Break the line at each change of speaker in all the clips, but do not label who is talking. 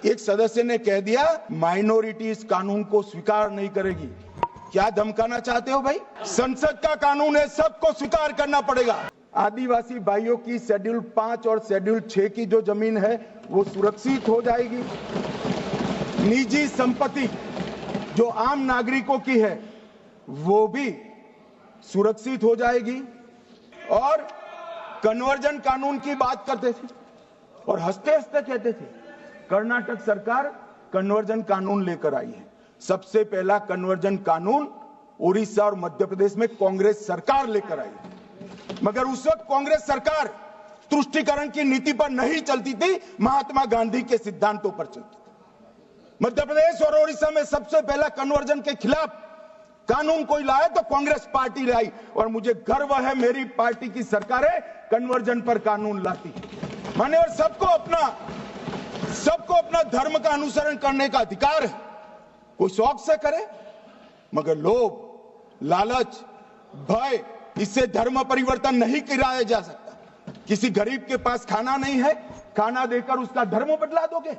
एक सदस्य ने कह दिया माइनॉरिटी इस कानून को स्वीकार नहीं करेगी। क्या धमकाना चाहते हो भाई? संसद का कानून है, सबको स्वीकार करना पड़ेगा। आदिवासी भाइयों की शेड्यूल 5 और शेड्यूल 6 की जो जमीन है वो सुरक्षित हो जाएगी। निजी संपत्ति जो आम नागरिकों की है वो भी सुरक्षित हो जाएगी। और कन्वर्जन कानून की बात करते थे और हंसते हंसते कहते थे कर्नाटक सरकार कन्वर्जन कानून लेकर आई है। सबसे पहला कन्वर्जन कानून उड़ीसा और मध्य प्रदेश में कांग्रेस सरकार लेकर आई, मगर उस वक्त कांग्रेस सरकार तुष्टीकरण की नीति पर नहीं चलती थी, महात्मा गांधी के सिद्धांतों पर चलती थी। मध्य प्रदेश और उड़ीसा में सबसे पहला कन्वर्जन के खिलाफ कानून कोई लाया तो कांग्रेस पार्टी लाई, और मुझे गर्व है मेरी पार्टी की सरकारें कन्वर्जन पर कानून लाती। मान्यवर, सबको अपना धर्म का अनुसरण करने का अधिकार है, कोई शौक से करे, मगर लोभ, लालच, भय, इससे धर्म परिवर्तन नहीं कराया जा सकता। किसी गरीब के पास खाना नहीं है, खाना देकर उसका धर्म बदला दोगे?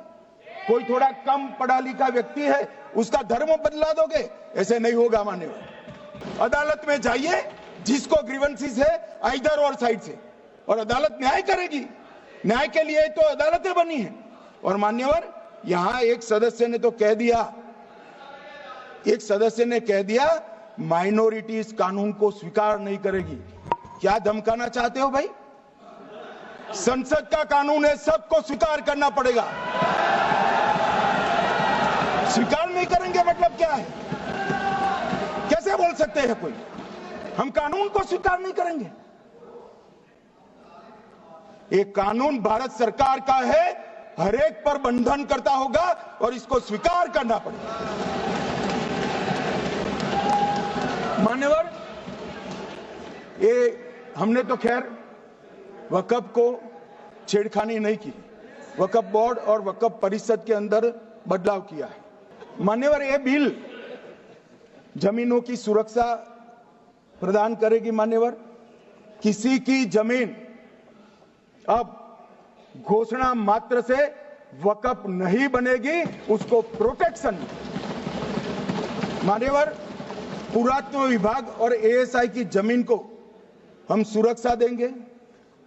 कोई थोड़ा कम पढ़ा लिखा व्यक्ति है, उसका धर्म बदला दोगे? ऐसे नहीं होगा मान्यवर। अदालत में जाइए, जिसको ग्रीवेंसेस है इधर और साइड से, और अदालत न्याय करेगी। न्याय के लिए तो अदालतें बनी है। और मान्यवर, यहां एक सदस्य ने कह दिया माइनॉरिटी इस कानून को स्वीकार नहीं करेगी। क्या धमकाना चाहते हो भाई? संसद का कानून है, सबको स्वीकार करना पड़ेगा। स्वीकार नहीं करेंगे मतलब क्या है? कैसे बोल सकते हैं कोई हम कानून को स्वीकार नहीं करेंगे? एक कानून भारत सरकार का है, हर एक पर बंधन करता होगा और इसको स्वीकार करना पड़ेगा। मान्यवर, ये हमने तो खैर वक्फ को छेड़खानी नहीं की, वक्फ बोर्ड और वक्फ परिषद के अंदर बदलाव किया है। मान्यवर, ये बिल जमीनों की सुरक्षा प्रदान करेगी। मान्यवर, किसी की जमीन अब घोषणा मात्र से वक्फ नहीं बनेगी, उसको प्रोटेक्शन। मान्यवर, पुरातत्व विभाग और एएसआई की जमीन को हम सुरक्षा देंगे।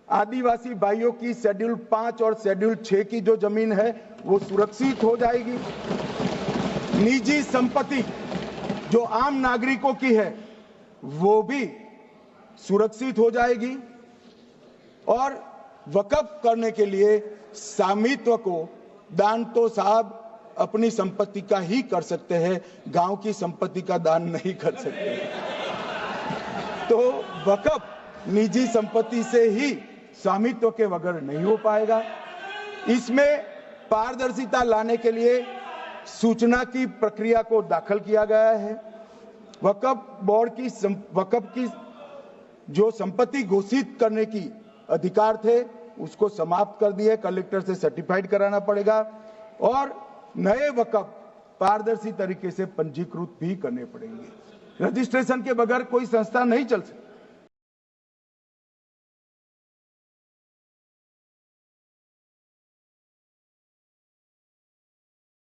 आदिवासी भाइयों की शेड्यूल 5 और शेड्यूल 6 की जो जमीन है वो सुरक्षित हो जाएगी। निजी संपत्ति जो आम नागरिकों की है वो भी सुरक्षित हो जाएगी। और वक्फ करने के लिए स्वामित्व को दान तो साहब अपनी संपत्ति का ही कर सकते हैं, गांव की संपत्ति का दान नहीं कर सकते। तो वक्फ निजी संपत्ति से ही स्वामित्व के बगैर नहीं हो पाएगा। इसमें पारदर्शिता लाने के लिए सूचना की प्रक्रिया को दाखिल किया गया है। वक्फ बोर्ड की वक्फ की जो संपत्ति घोषित करने की अधिकार थे उसको समाप्त कर दिए, कलेक्टर से सर्टिफाइड कराना पड़ेगा, और नए वक्फ पारदर्शी तरीके से पंजीकृत भी करने पड़ेंगे। रजिस्ट्रेशन के बगैर कोई संस्था नहीं चल सकती।